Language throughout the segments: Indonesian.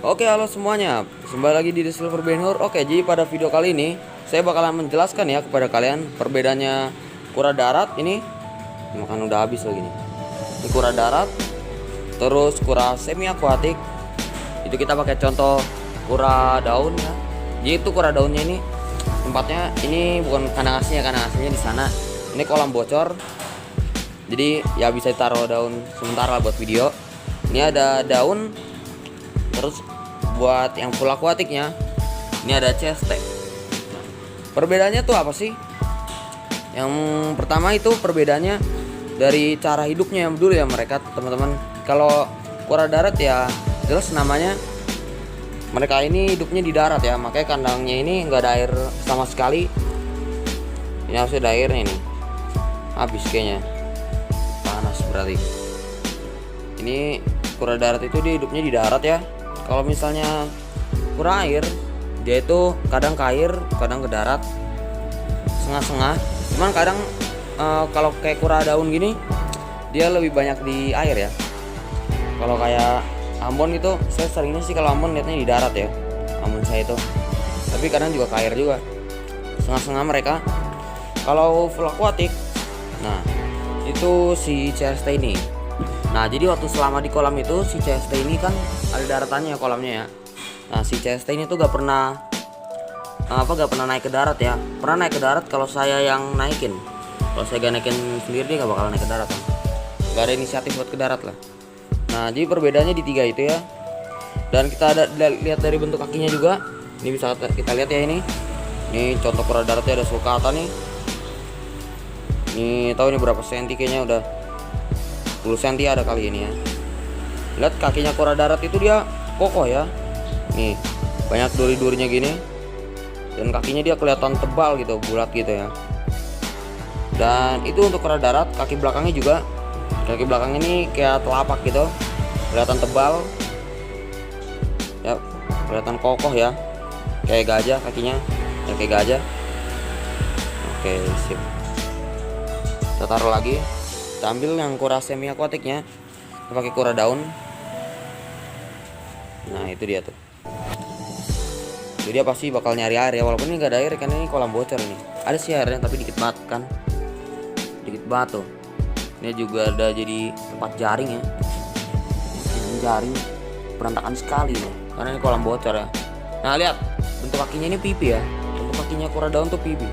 Oke, halo semuanya. Kembali lagi di The Silver Benhur. Oke, jadi pada video kali ini saya bakalan menjelaskan ya kepada kalian perbedaannya kura darat ini. Makan udah habis lagi nih. Ini kura darat, terus kura semi akuatik. Itu kita pakai contoh kura daun ya. Jadi itu kura daunnya ini tempatnya ini bukan kandang aslinya di sana. Ini kolam bocor. Jadi ya bisa ditaruh daun sementara buat video. Ini ada daun. Terus buat yang full akuatiknya ini ada CST. Perbedaannya tuh apa sih? Yang pertama itu perbedaannya dari cara hidupnya yang dulu ya mereka teman-teman. Kalau kura darat ya jelas namanya mereka ini hidupnya di darat ya, makanya kandangnya ini nggak ada air sama sekali. Ini harusnya ada airnya nih. Habis kayaknya. Panas berarti. Ini kura darat itu dia hidupnya di darat ya. Kalau misalnya kura air, dia itu kadang ke air, kadang ke darat, setengah-setengah. Cuman kadang kalau kayak kura daun gini, dia lebih banyak di air ya. Kalau kayak Ambon itu, saya seringnya sih kalau Ambon lihatnya di darat ya, Ambon saya itu. Tapi kadang juga ke air juga, setengah-setengah mereka. Kalau full aquatic, nah itu si CST ini. Nah jadi waktu selama di kolam itu si CST ini kan ada daratannya ya kolamnya ya. Nah si CST ini tuh gak pernah naik ke darat ya. Pernah naik ke darat kalau saya yang naikin. Kalau saya gak naikin sendiri dia gak bakal naik ke darat kan. Gak ada inisiatif buat ke darat lah. Nah jadi perbedaannya di tiga itu ya. Dan kita lihat dari bentuk kakinya juga. Ini bisa kita lihat ya ini. Ini contoh kura daratnya ada sulcata nih. Ini tahu ini berapa senti kayaknya udah 10 cm ada kali ini ya. Lihat kakinya kura darat itu dia kokoh ya. Nih banyak duri-durinya gini. Dan kakinya dia kelihatan tebal gitu, bulat gitu ya. Dan itu untuk kura darat. Kaki belakangnya juga. Kaki belakang ini kayak telapak gitu, kelihatan tebal. Ya, kelihatan kokoh ya. Kayak gajah kakinya. Ya kayak gajah. Oke, sip. Kita taruh lagi. Kita ambil yang kura semi akuatiknya, kita pakai kura daun. Nah itu dia tuh. Jadi dia pasti bakal nyari air ya, walaupun ini gak ada air kan, ini kolam bocor nih. Ada sih airnya tapi dikit banget kan, dikit banget tuh. Ini juga ada jadi tempat jaring ya, jaring berantakan sekali nih, karena ini kolam bocor ya. Nah lihat bentuk kakinya ini pipi ya, bentuk kakinya kura daun tuh pipi.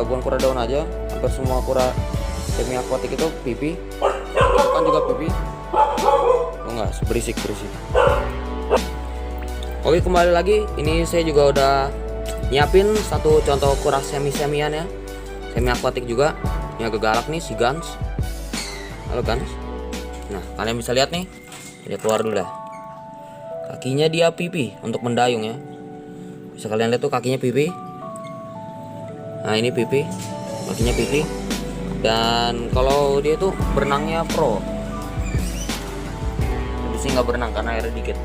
Bukan kura daun aja, hampir semua kura semi akuatik itu pipi, kan juga pipi. Oh enggak, berisik. Oke, kembali lagi. Ini saya juga udah nyiapin satu contoh kura semian ya, semi akuatik juga. Ini agak galak nih si Gans. Halo Gans. Nah kalian bisa lihat nih, dia keluar dulu dah. Kakinya dia pipi untuk mendayung ya. Bisa kalian lihat tuh kakinya pipi. Nah ini pipi, kakinya pipi. Dan kalau dia tuh berenangnya pro. Tapi sih nggak berenang karena airnya dikit.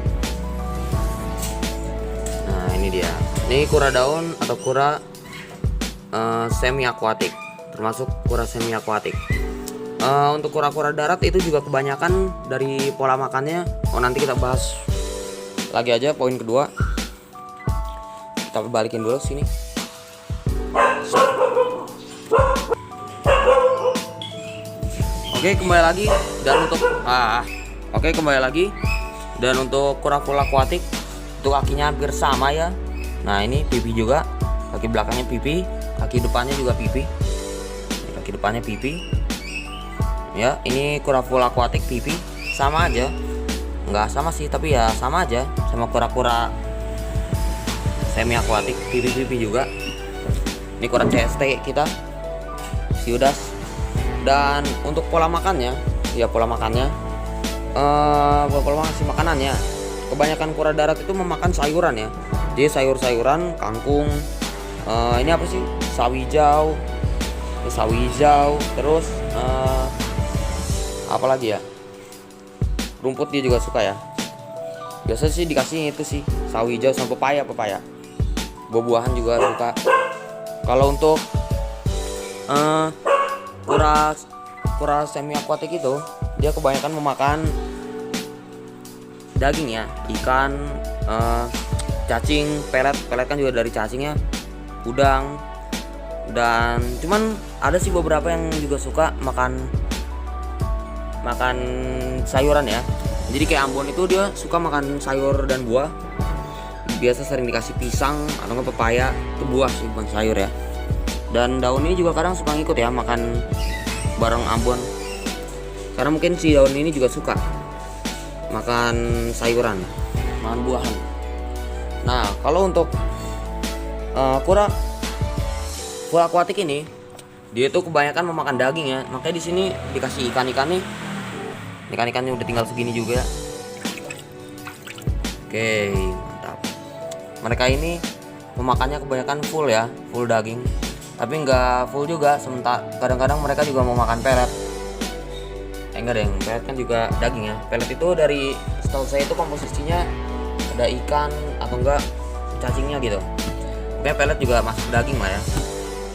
Nah ini dia. Ini kura daun atau kura semi akuatik, termasuk kura semi akuatik. Untuk kura-kura darat itu juga kebanyakan dari pola makannya. Oh nanti kita bahas lagi aja poin kedua. Kita balikin dulu sini. Oke kembali lagi dan untuk kura full akuatik itu kakinya hampir sama ya. Nah ini pipi juga, kaki belakangnya pipi, kaki depannya juga pipi. Kaki depannya pipi. Ya ini kura full akuatik pipi sama aja, nggak sama sih tapi ya sama aja sama kura-kura semi akuatik pipi juga. Ini kura CST kita si Udas. Dan untuk pola makannya makanannya kebanyakan kura darat itu memakan sayuran ya. Jadi sayur-sayuran, kangkung, ini apa sih, sawi hijau, terus apa lagi ya, rumput dia juga suka ya. Biasanya sih dikasih itu sih sawi hijau sama pepaya. Buah-buahan juga suka. Kalau untuk kura semi akuatik itu dia kebanyakan memakan daging ya, ikan, cacing, pelet kan juga dari cacingnya, udang. Dan cuman ada sih beberapa yang juga suka makan sayuran ya. Jadi kayak Ambon itu dia suka makan sayur dan buah. Biasa sering dikasih pisang atau nggak pepaya, itu buah sih bukan sayur ya. Dan daun ini juga kadang suka ngikut ya makan bareng Ambon, karena mungkin si daun ini juga suka makan sayuran, makan buahan. Nah kalau untuk kura akuatik ini, dia tuh kebanyakan memakan daging ya, makanya di sini dikasih ikan-ikan nih. Ikan-ikannya udah tinggal segini juga. Oke, mantap. Mereka ini memakannya kebanyakan full ya, full daging. Tapi nggak full juga, sementara kadang-kadang mereka juga mau makan pelet. Enggak deh, pelet kan juga daging ya. Pelet itu dari setahu saya itu komposisinya ada ikan atau enggak cacingnya gitu. Pokoknya pelet juga masuk daging lah ya.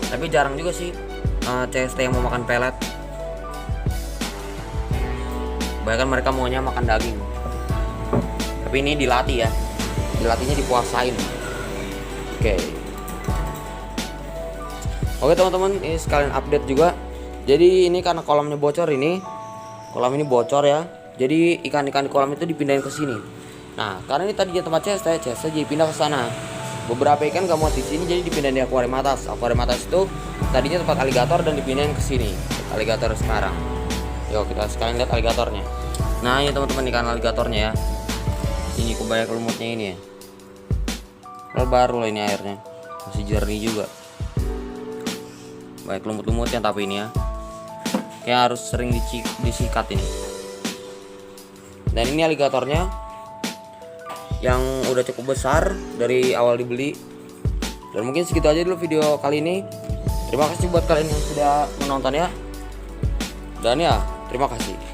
Tapi jarang juga sih CST yang mau makan pelet. Bahkan mereka maunya makan daging. Tapi ini dilatih ya, dilatihnya dipuasain. Oke teman-teman, ini sekalian update juga. Jadi ini karena kolamnya bocor ini, kolam ini bocor ya. Jadi ikan-ikan di kolam itu dipindahin ke sini. Nah karena ini tadinya tempat CST jadi pindah ke sana. Beberapa ikan gak muat di sini jadi dipindahin di akuarium atas. Akuarium atas itu tadinya tempat aligator dan dipindahin ke sini. Aligator sekarang. Yuk kita sekalian lihat aligatornya. Nah ini teman-teman ikan aligatornya ya. Ini kebanyakan lumutnya ini ya. Baru lah ini airnya, masih jernih juga. Baik lumut-lumutnya tapi ini ya, kayak harus sering disikat ini. Dan ini aligatornya yang udah cukup besar dari awal dibeli. Dan mungkin segitu aja dulu video kali ini. Terima kasih buat kalian yang sudah menonton ya. Dan ya terima kasih.